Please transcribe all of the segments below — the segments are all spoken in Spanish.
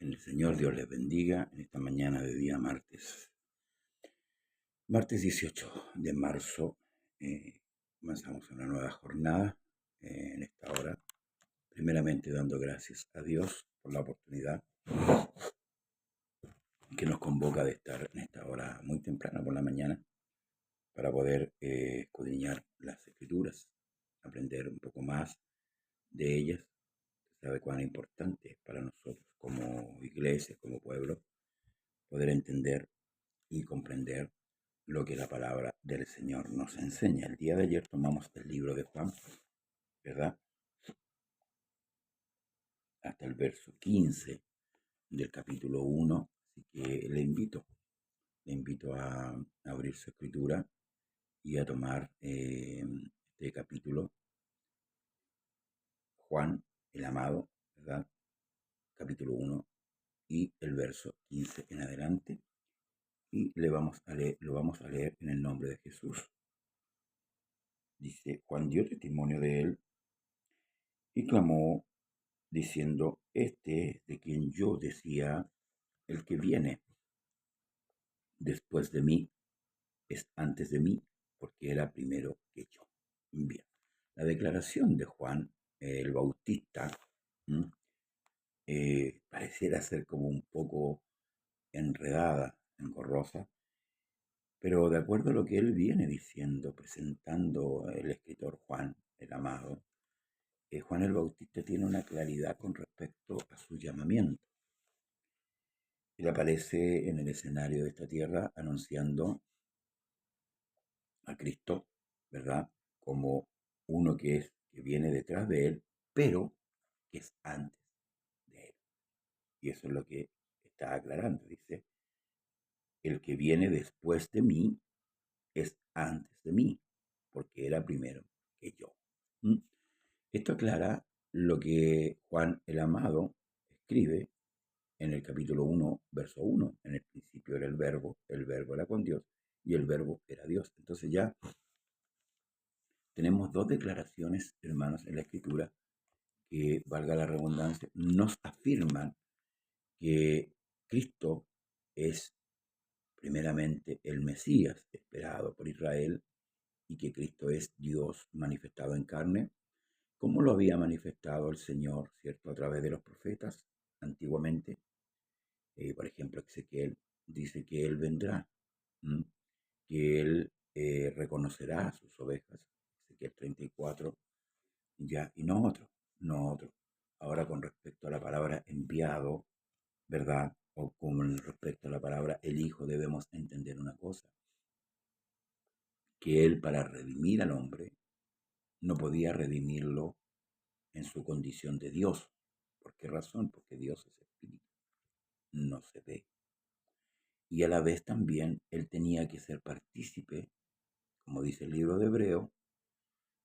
El Señor Dios les bendiga en esta mañana de día martes. Martes 18 de marzo. Comenzamos una nueva jornada en esta hora. Primeramente dando gracias a Dios por la oportunidad que nos convoca de estar en esta hora muy temprana por la mañana para poder escudriñar las Escrituras, aprender un poco más de ellas. Se sabe cuán importante es para nosotros como iglesia, como pueblo, poder entender y comprender lo que la palabra del Señor nos enseña. El día de ayer tomamos el libro de Juan, ¿verdad? Hasta el verso 15 del capítulo 1. Así que le invito a abrir su escritura y a tomar este capítulo, Juan el amado, ¿verdad? Capítulo 1 y el verso 15 en adelante. Y lo vamos a leer en el nombre de Jesús. Dice: Juan dio testimonio de él y clamó diciendo: Este es de quien yo decía, el que viene después de mí es antes de mí, porque era primero que yo. Bien, la declaración de Juan el Bautista pareciera ser como un poco enredada, engorrosa, pero de acuerdo a lo que él viene diciendo, presentando el escritor Juan el amado, Juan el Bautista tiene una claridad con respecto a su llamamiento. Él aparece en el escenario de esta tierra anunciando a Cristo, ¿verdad? Como uno que viene detrás de él, pero que es antes de él. Y eso es lo que está aclarando. Dice: el que viene después de mí es antes de mí, porque era primero que yo. ¿Mm? Esto aclara lo que Juan el amado escribe en el capítulo 1, verso 1. En el principio era el verbo era con Dios y el verbo era Dios. Entonces ya tenemos dos declaraciones, hermanos, en la escritura que, valga la redundancia, nos afirman que Cristo es primeramente el Mesías esperado por Israel y que Cristo es Dios manifestado en carne, como lo había manifestado el Señor, ¿cierto?, a través de los profetas antiguamente. Por ejemplo, Ezequiel dice que Él vendrá, que Él reconocerá a sus ovejas, Ezequiel 34, ya, y no otro. Ahora, con respecto a la palabra enviado, ¿verdad? O con respecto a la palabra el Hijo, debemos entender una cosa, que Él, para redimir al hombre, no podía redimirlo en su condición de Dios. ¿Por qué razón? Porque Dios es espíritu, no se ve. Y a la vez también Él tenía que ser partícipe, como dice el libro de Hebreo,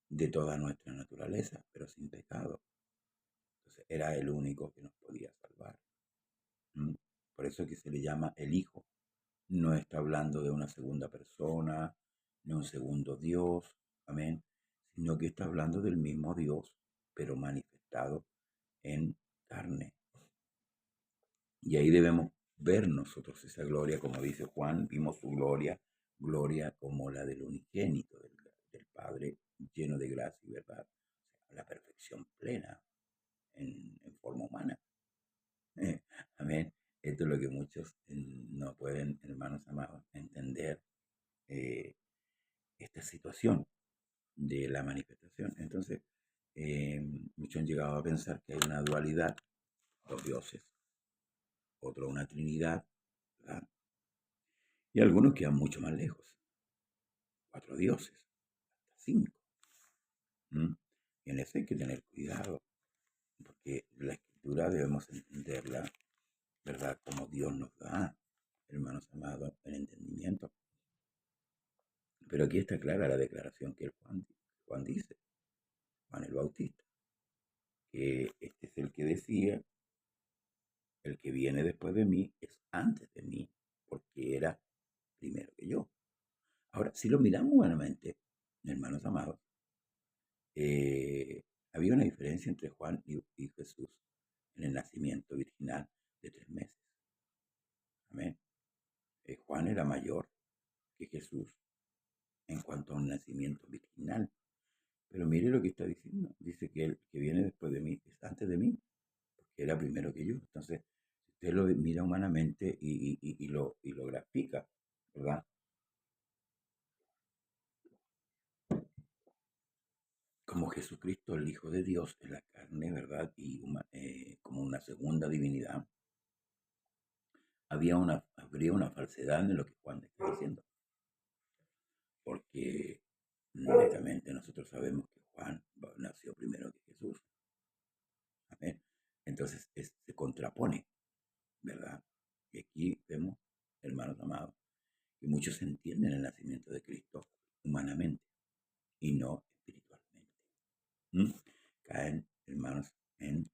de toda nuestra naturaleza, pero sin pecado. Entonces era el único que nos podía salvar. Por eso es que se le llama el Hijo. No está hablando de una segunda persona, ni un segundo Dios, amén, sino que está hablando del mismo Dios, pero manifestado en carne. Y ahí debemos ver nosotros esa gloria, como dice Juan, vimos su gloria, gloria como la del unigénito del Padre, lleno de gracia y verdad, o sea, la perfección plena en forma humana. Amén. Esto es lo que muchos no pueden, hermanos amados, entender eh, esta situación de la manifestación. Entonces, muchos han llegado a pensar que hay una dualidad, dos dioses, otro una trinidad, ¿verdad? Y algunos quedan mucho más lejos, cuatro dioses, hasta cinco. Y en eso hay que tener cuidado, porque la escritura debemos entenderla, ¿verdad? Como Dios nos da, hermanos amados, el entendimiento. Pero aquí está clara la declaración que Juan dice, Juan el Bautista, que este es el que decía: el que viene después de mí es antes de mí, porque era primero que yo. Ahora, si lo miramos buenamente, hermanos amados, había una diferencia entre Juan y Jesús en el nacimiento virginal de 3 Juan era mayor que Jesús en cuanto a un nacimiento virginal. Pero mire lo que está diciendo. Dice que el que viene después de mí es antes de mí, porque era primero que yo. Entonces, si usted lo mira humanamente y lo grafica, ¿verdad? Como Jesucristo, el Hijo de Dios en la carne, ¿verdad? Y como una segunda divinidad, habría una falsedad en lo que Juan está diciendo. Porque netamente nosotros sabemos que Juan nació primero que Jesús. Amén. Entonces se contrapone, ¿verdad? Y aquí vemos, hermanos amados, que muchos entienden el nacimiento de Cristo humanamente y no espiritualmente. ¿Mm? Caen, hermanos, en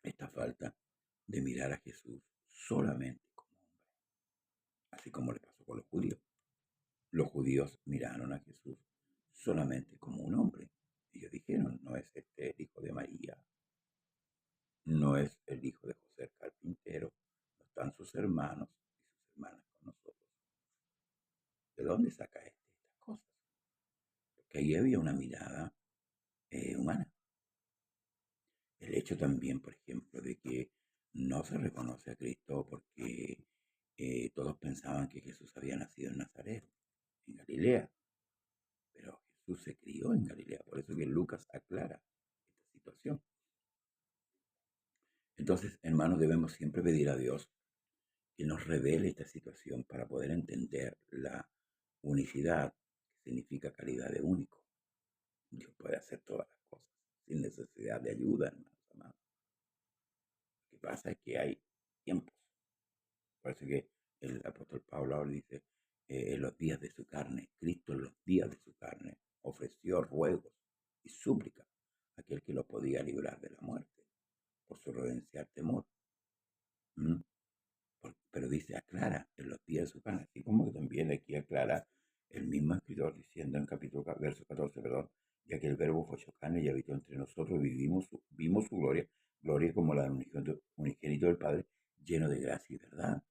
esta falta de mirar a Jesús solamente como hombre, así como le pasó con los judíos. Los judíos miraron a Jesús solamente como un hombre. Ellos dijeron, no es este el hijo de María, no es el hijo de José el carpintero, no están sus hermanos y sus hermanas con nosotros. ¿De dónde saca estas cosas? Porque ahí había una mirada humana. El hecho también, por ejemplo, de que no se reconoce a Cristo porque todos pensaban que Jesús había nacido en Nazaret, en Galilea, pero Jesús se crió en Galilea, por eso que Lucas aclara esta situación. Entonces, hermanos, debemos siempre pedir a Dios que nos revele esta situación para poder entender la unicidad, que significa calidad de único. Dios puede hacer todas las cosas sin necesidad de ayuda, hermanos amados. Lo que pasa es que hay tiempos. Por eso que el apóstol Pablo ahora dice, en los días de su carne, Cristo en los días de su carne ofreció ruegos y súplicas a aquel que lo podía librar de la muerte por su reverencial temor. ¿Mm? Pero dice aclara en los días de su carne, así como que también aquí aclara el mismo escritor diciendo en verso 14, perdón, ya que el verbo fue hecho carne y habitó entre nosotros, vimos su gloria, gloria como la del unigénito del Padre, lleno de gracia y verdad.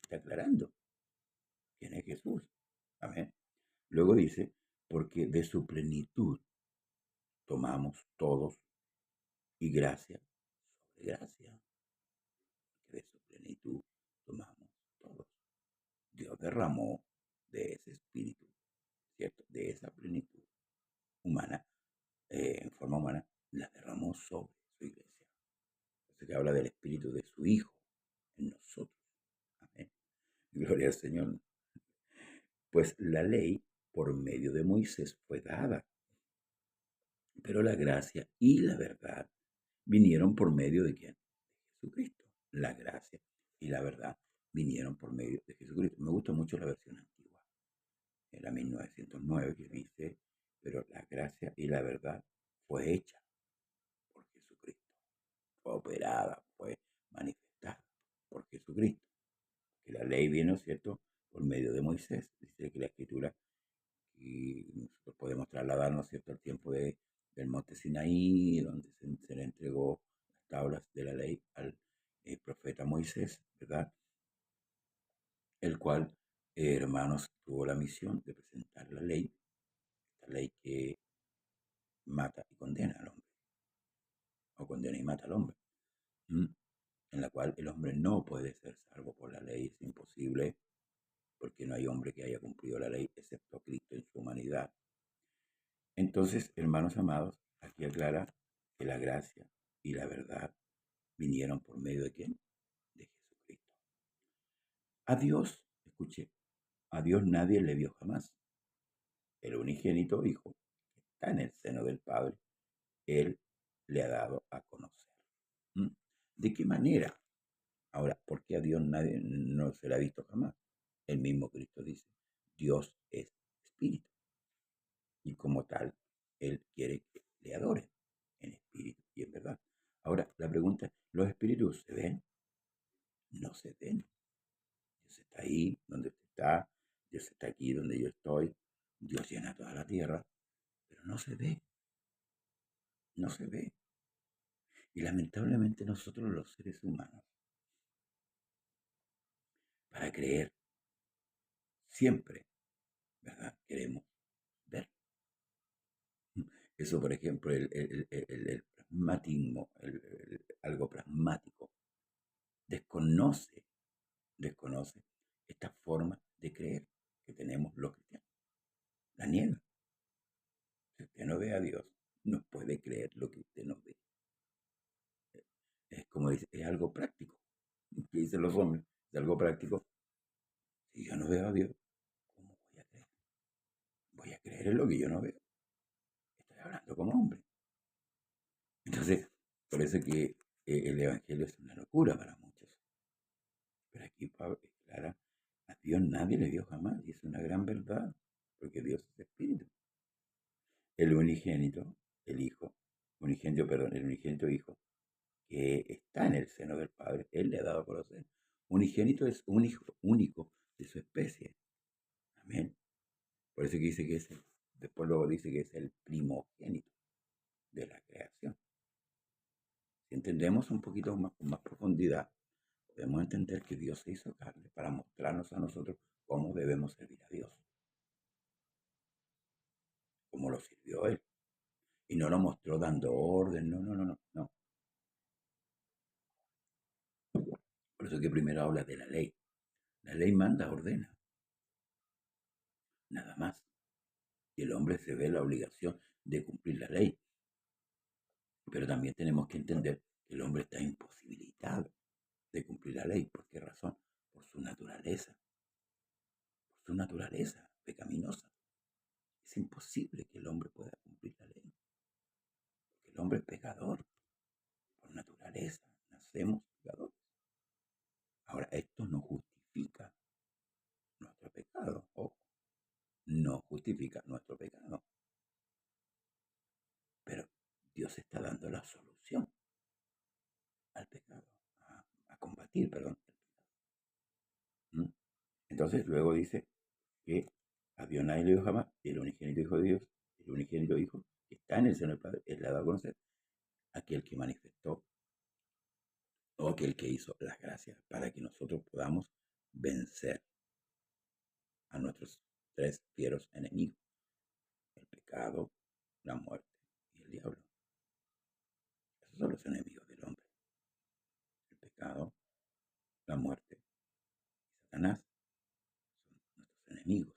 Está aclarando quién es Jesús. Amén. Luego dice, porque de su plenitud tomamos todos y gracia sobre gracia. Que de su plenitud tomamos todos. Dios derramó de ese espíritu, ¿cierto? De esa plenitud humana, en forma humana, la derramó sobre su iglesia. Así que habla del espíritu de su Hijo en nosotros. Amén. Gloria al Señor. Pues la ley por medio de Moisés fue dada, pero la gracia y la verdad vinieron por medio de quién? De Jesucristo. La gracia y la verdad vinieron por medio de Jesucristo. Me gusta mucho la versión antigua, en la 1909, que dice, pero la gracia y la verdad fue hecha por Jesucristo, fue operada, fue manifestada por Jesucristo. Que la ley vino, ¿cierto?, por medio de Moisés. Dice que la escritura, y nosotros podemos trasladarnos, ¿cierto?, al tiempo del monte Sinaí, donde se le entregó las tablas de la ley al profeta Moisés, ¿verdad? El cual, hermanos, tuvo la misión de presentar la ley, esta ley que mata y condena al hombre, o condena y mata al hombre, en la cual el hombre no puede ser salvo por la ley, es imposible, porque no hay hombre que haya cumplido la ley excepto Cristo en su humanidad. Entonces, hermanos amados, aquí aclara que la gracia y la verdad vinieron por medio de ¿quién? De Jesucristo. A Dios, escuche, a Dios nadie le vio jamás. El unigénito Hijo, que está en el seno del Padre, Él le ha dado a conocer. ¿Mm? ¿De qué manera? Ahora, ¿por qué a Dios nadie no se le ha visto jamás? El mismo Cristo dice, Dios es espíritu. Y como tal, Él quiere que le adoren en espíritu y en verdad. Ahora, la pregunta es, ¿los espíritus se ven? No se ven. Dios está ahí donde usted está, Dios está aquí donde yo estoy, Dios llena toda la tierra, pero no se ve, no se ve. Y lamentablemente nosotros los seres humanos, para creer. Siempre, ¿verdad? Queremos ver. Eso, por ejemplo, el pragmatismo, algo pragmático, desconoce, desconoce esta forma de creer que tenemos los cristianos. La niega. Si usted no ve a Dios, no puede creer lo que usted no ve. Es como dice, es algo práctico. Que dicen los hombres, es algo práctico. Si yo no veo a Dios, ¿cómo voy a creer? Voy a creer en lo que yo no veo. Estoy hablando como hombre. Entonces, por eso que el Evangelio es una locura para muchos. Pero aquí Pablo es clara, a Dios nadie le dio jamás, y es una gran verdad, porque Dios es espíritu. El unigénito, el Hijo, el unigénito Hijo, que está en el seno del Padre, Él le ha dado a conocer. Unigénito es un hijo único de su especie. Amén. Por eso que dice que es después luego dice que es el primogénito de la creación. Si entendemos un poquito más, con más profundidad, podemos entender que Dios se hizo carne para mostrarnos a nosotros cómo debemos servir a Dios, cómo lo sirvió Él. Y no lo mostró dando orden, no. Por eso que primero habla de la ley. La ley manda, ordena, nada más. Y el hombre se ve la obligación de cumplir la ley. Pero también tenemos que entender que el hombre está imposibilitado de cumplir la ley. ¿Por qué razón? Por su naturaleza. Por su naturaleza pecaminosa. Es imposible que el hombre pueda cumplir la ley. Porque el hombre es pecador. Por naturaleza. Nacemos pecadores. Ahora, esto no justifica nuestro pecado. Ojo, no justifica nuestro pecado. Pero Dios está dando la solución al pecado. A combatir, perdón, el pecado. ¿Mm? Entonces luego dice que a Dios nadie le dio jamás, el unigénito Hijo de Dios, el unigénito Hijo, que está en el seno del Padre, Él le ha dado a conocer aquel que manifestó o aquel que hizo las gracias para que nosotros podamos vencer a nuestros tres fieros enemigos, el pecado, la muerte y el diablo. Esos son los enemigos del hombre, el pecado, la muerte y Satanás son nuestros enemigos.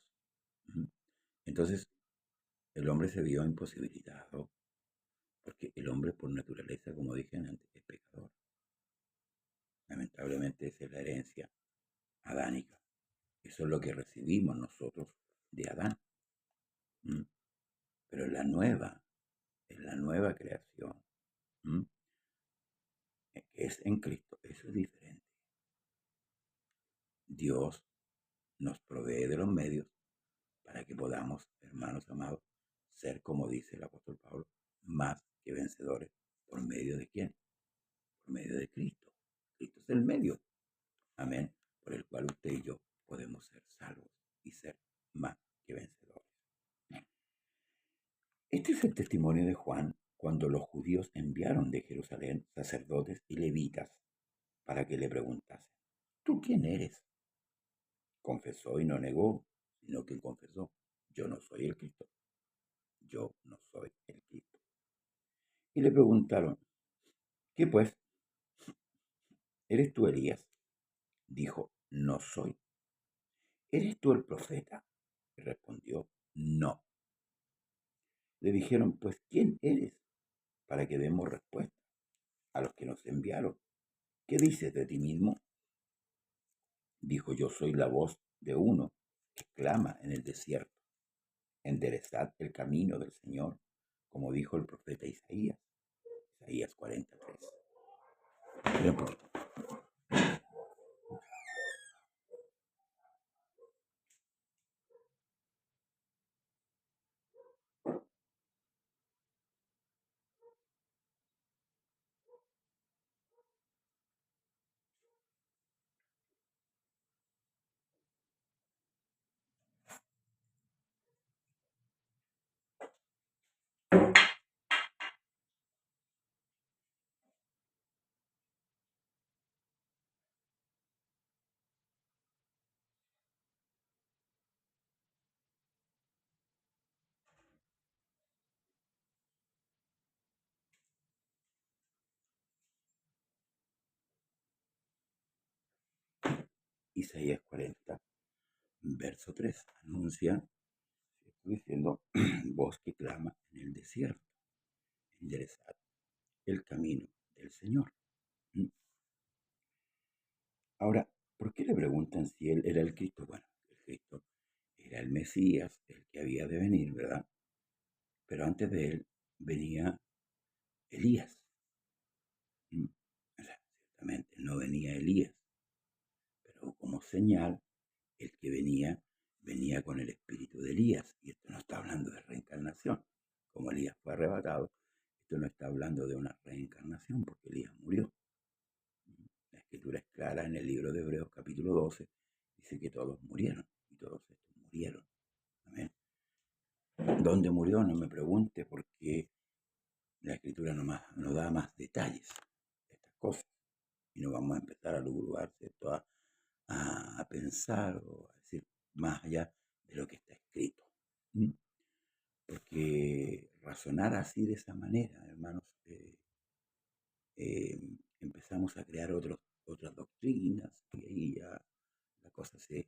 Entonces, el hombre se vio imposibilitado porque el hombre por naturaleza, como dije antes, es pecador. Lamentablemente esa es la herencia adánica. Eso es lo que recibimos nosotros de Adán. ¿Mm? Pero es la nueva creación, ¿Mm? Que es en Cristo. Eso es diferente. Dios nos provee de los medios para que podamos, hermanos amados, ser, como dice el apóstol Pablo, más que vencedores. ¿Por medio de quién? Por medio de Cristo. Cristo es el medio. Amén. Por el cual usted y yo podemos ser salvos y ser más que vencedores. Este es el testimonio de Juan cuando los judíos enviaron de Jerusalén sacerdotes y levitas para que le preguntasen, ¿tú quién eres? Confesó y no negó, sino que confesó, yo no soy el Cristo, yo no soy el Cristo. Y le preguntaron, ¿qué pues? ¿Eres tú Elías? Dijo, no soy. ¿Eres tú el profeta? Y respondió, no. Le dijeron, pues, ¿quién eres? Para que demos respuesta a los que nos enviaron. ¿Qué dices de ti mismo? Dijo, yo soy la voz de uno que clama en el desierto. Enderezad el camino del Señor, como dijo el profeta Isaías. Isaías 43. Mira un poquito. Isaías 40, verso 3, anuncia, estoy diciendo, voz que clama en el desierto, enderezad el camino del Señor. ¿Mm? Ahora, ¿por qué le preguntan si él era el Cristo? Bueno, el Cristo era el Mesías, el que había de venir, ¿verdad? Pero antes de él venía Elías. ¿Mm? O sea, ciertamente no venía Elías, pero como señal, el que venía con el espíritu de Elías. Y esto no está hablando de reencarnación. Como Elías fue arrebatado, esto no está hablando de una reencarnación, porque Elías murió. La escritura es clara en el libro de Hebreos capítulo 12, dice que todos murieron, y todos estos murieron. Amén. ¿Dónde murió? No me pregunte, porque la escritura no da más detalles de estas cosas. Y no vamos a empezar a lugar, ¿cierto? A pensar o a decir más allá de lo que está escrito. ¿Mm? Porque razonar así de esa manera, hermanos, eh, empezamos a crear otras doctrinas y ahí ya la cosa se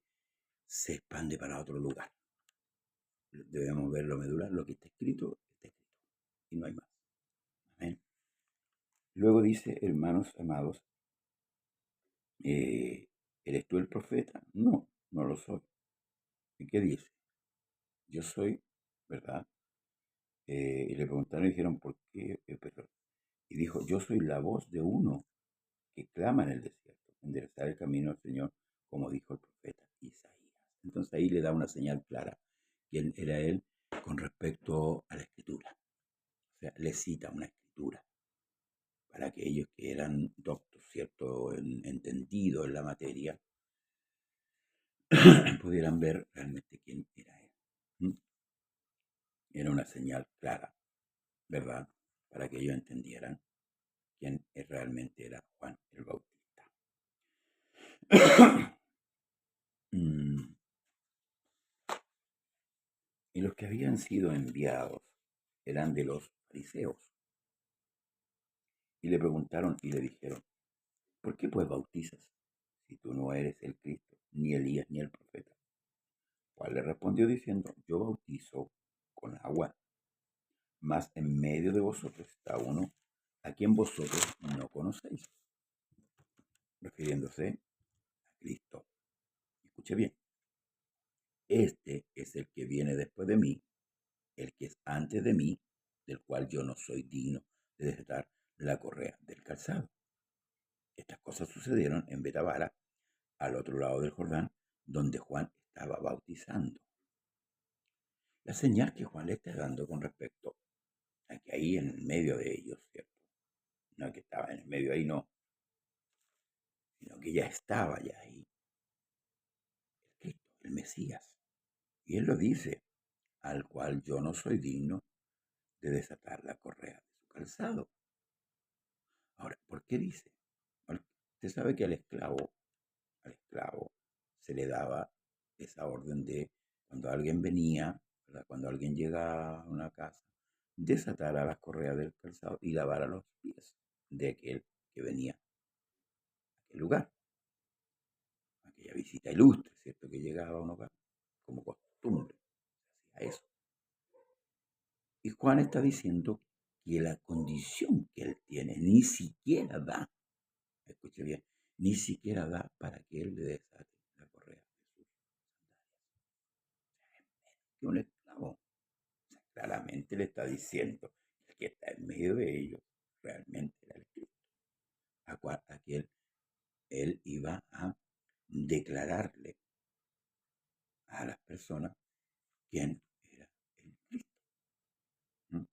expande para otro lugar. Debemos ver lo medular, lo que está escrito, y no hay más. Amén. Luego dice, hermanos amados, ¿eres tú el profeta? No, no lo soy. ¿Y qué dice? Yo soy, ¿verdad? Y le preguntaron y dijeron, ¿por qué? Y dijo, yo soy la voz de uno que clama en el desierto, enderezar el camino al Señor, como dijo el profeta Isaías. Entonces ahí le da una señal clara, quién era él con respecto a la escritura. O sea, le cita una escritura para aquellos que eran doctos, ¿cierto?, entendidos en la materia, pudieran ver realmente quién era él. ¿Mm? Era una señal clara, ¿verdad?, para que ellos entendieran quién realmente era Juan el Bautista. Y los que habían sido enviados eran de los fariseos. Y le preguntaron y le dijeron, ¿por qué pues bautizas si tú no eres el Cristo, ni Elías, ni el profeta? Juan le respondió diciendo, yo bautizo con agua, mas en medio de vosotros está uno a quien vosotros no conocéis, refiriéndose a Cristo. Escuche bien, este es el que viene después de mí, el que es antes de mí, del cual yo no soy digno de desatar la correa del calzado. Estas cosas sucedieron en Betabara, al otro lado del Jordán, donde Juan estaba bautizando. La señal que Juan le está dando con respecto a que ahí en el medio de ellos, ¿cierto? No que estaba en el medio ahí, no, sino que ya estaba ya ahí, el Cristo, el Mesías. Y él lo dice, al cual yo no soy digno de desatar la correa de su calzado. Ahora, ¿por qué dice? Porque usted sabe que al esclavo se le daba esa orden de cuando alguien venía, ¿verdad?, cuando alguien llega a una casa, desatar a las correas del calzado y lavar a los pies de aquel que venía a aquel lugar, aquella visita ilustre, ¿cierto?, que llegaba a un hogar, como costumbre, se hacía eso. Y Juan está diciendo que la condición que él tiene ni siquiera da, escuche bien, ni siquiera da para que él le desate la correa de sus sandalias. Que un esclavo. O sea, claramente le está diciendo que el que está en medio de ellos realmente era el Cristo, a quien él iba a declararle a las personas quién era el Cristo. ¿Mm?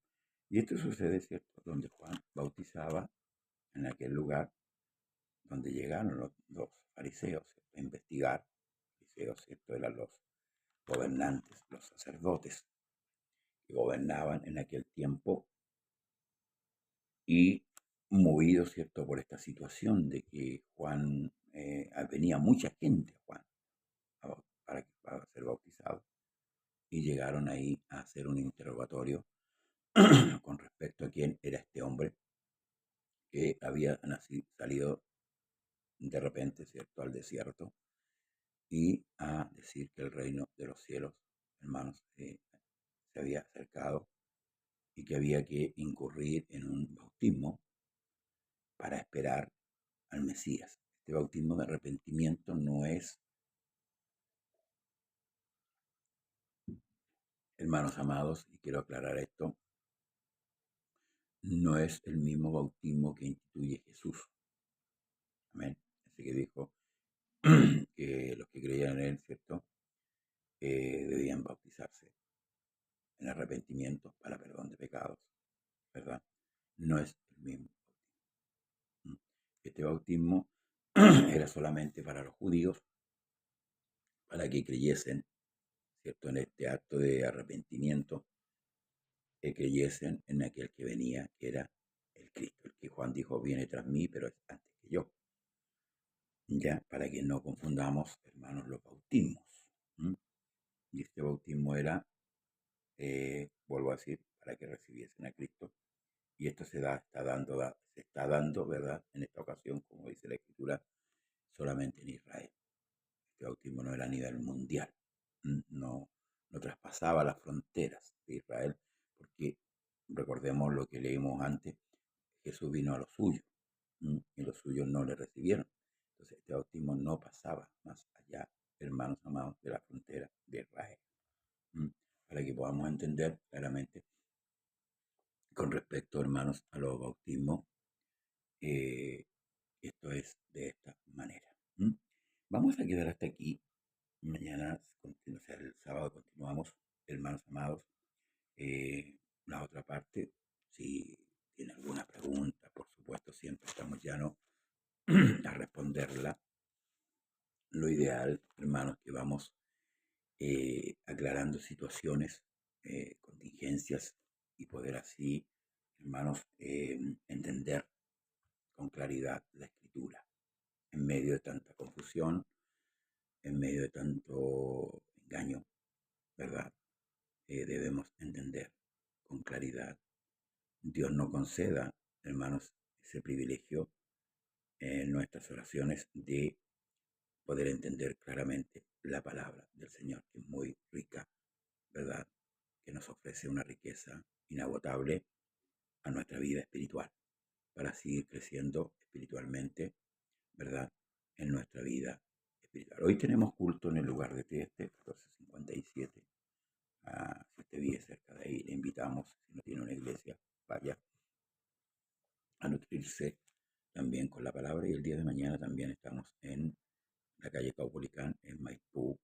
Y esto sucede, ¿cierto?, donde Juan bautizaba, en aquel lugar donde llegaron los fariseos, ¿cierto?, a investigar. Fariseos, ¿cierto?, eran los gobernantes, los sacerdotes que gobernaban en aquel tiempo, y movidos, ¿cierto?, por esta situación de que Juan, venía mucha gente a Juan para ser bautizado, y llegaron ahí a hacer un interrogatorio con respecto a quién era este hombre que había salido de repente, ¿cierto?, al desierto y a decir que el reino de los cielos, hermanos, se había acercado y que había que incurrir en un bautismo para esperar al Mesías. Este bautismo de arrepentimiento no es, hermanos amados, y quiero aclarar esto, no es el mismo bautismo que instituye Jesús. Amén. Así que dijo que los que creían en él, ¿cierto? Debían bautizarse en arrepentimiento para perdón de pecados, ¿verdad? No es el mismo bautismo. Este bautismo era solamente para los judíos, para que creyesen, ¿cierto? En este acto de arrepentimiento, que creyesen en aquel que venía, que era el Cristo, el que Juan dijo, viene tras mí, pero es antes que yo. Ya, para que no confundamos, hermanos, los bautismos. ¿Mm? Y este bautismo era, vuelvo a decir, para que recibiesen a Cristo. Y esto se está dando, ¿verdad? En esta ocasión, como dice la Escritura, solamente en Israel. Este bautismo no era a nivel mundial. No, no traspasaba las fronteras de Israel, porque recordemos lo que leímos antes, Jesús vino a los suyos, y los suyos no le recibieron. Entonces este bautismo no pasaba más allá, hermanos amados, de la frontera de Israel. Para que podamos entender claramente con respecto, hermanos, a los bautismos, eh, esto es de esta manera. Vamos a quedar hasta aquí. Mañana, o sea, el sábado continuamos, hermanos amados. La otra parte, si tiene alguna pregunta, por supuesto, siempre estamos llanos a responderla. Lo ideal, hermanos, que vamos aclarando situaciones, contingencias y poder así, hermanos, entender con claridad la escritura en medio de tanta confusión, en medio de tanto engaño, ¿verdad? Debemos entender con claridad. Dios no conceda, hermanos, ese privilegio en nuestras oraciones de poder entender claramente la palabra del Señor, que es muy rica, ¿verdad? Que nos ofrece una riqueza inagotable a nuestra vida espiritual, para seguir creciendo espiritualmente, ¿verdad? En nuestra vida espiritual. Hoy tenemos culto en el lugar de Trieste, 1457. Si usted vive cerca de ahí, le invitamos, si no tiene una iglesia, vaya a nutrirse también con la palabra. Y el día de mañana también estamos en la calle Caupolicán, en Maipú.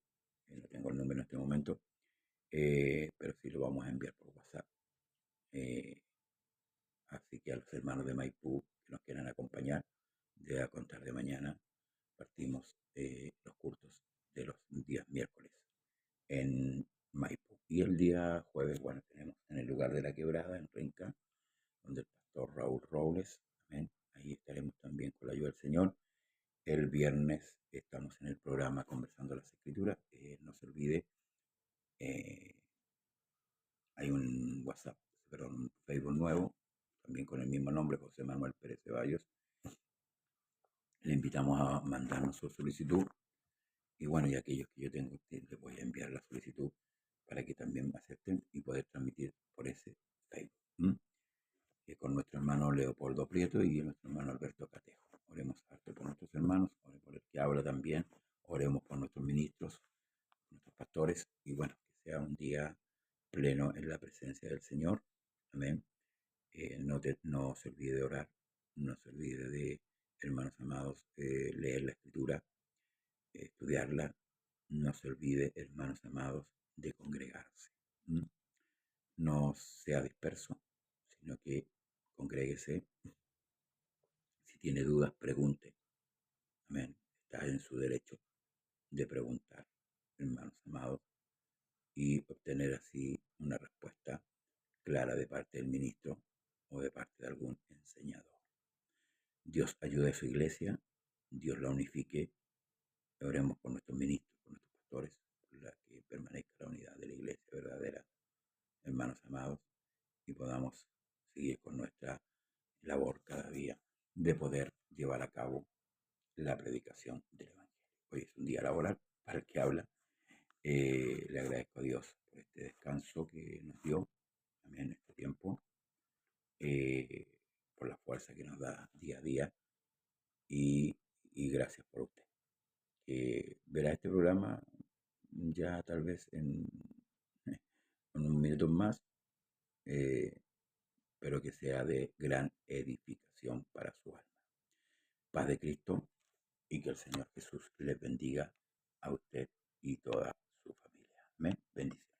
No tengo el número en este momento, pero sí lo vamos a enviar por WhatsApp. Así que a los hermanos de Maipú que nos quieran acompañar, de a contar de mañana, partimos los cultos de los días miércoles en Maipú. Y el día jueves, bueno, tenemos en el lugar de la quebrada, en Renca, donde el pastor Raúl Robles, amén. Ahí estaremos también con la ayuda del Señor. El viernes estamos en el programa Conversando las Escrituras. No se olvide, eh, hay un WhatsApp, perdón, un Facebook nuevo, también con el mismo nombre, José Manuel Pérez Ceballos. Le invitamos a mandarnos su solicitud. Y bueno, y aquellos que yo tengo, les voy a enviar la solicitud para que también me acepten y poder transmitir por ese Facebook. Con nuestro hermano Leopoldo Prieto y nuestro hermano Alberto Catejo. Oremos harto por nuestros hermanos, oremos por el que habla también, oremos por nuestros ministros, nuestros pastores, y bueno, que sea un día pleno en la presencia del Señor. Amén. No se olvide de orar, no se olvide de, hermanos amados, leer la escritura, estudiarla. No se olvide, hermanos amados, de congregarse. No sea disperso, sino que congréguese. Si tiene dudas, pregunte. Amén. Está en su derecho de preguntar, hermanos amados, y obtener así una respuesta clara de parte del ministro o de parte de algún enseñador. Dios ayude a su iglesia, Dios la unifique. Oremos por nuestros ministros, por nuestros pastores, por la que permanezca la unidad de la iglesia verdadera, hermanos amados, y podamos seguir con nuestra labor cada día de poder llevar a cabo la predicación del Evangelio. Hoy es un día laboral, para el que habla. Le agradezco a Dios por este descanso que nos dio también en este tiempo, eh, por la fuerza que nos da día a día y, y gracias por usted. Verá este programa ya tal vez en un minuto más, eh, pero que sea de gran edificación para su alma. Paz de Cristo y que el Señor Jesús les bendiga a usted y toda su familia. Amén. Bendiciones.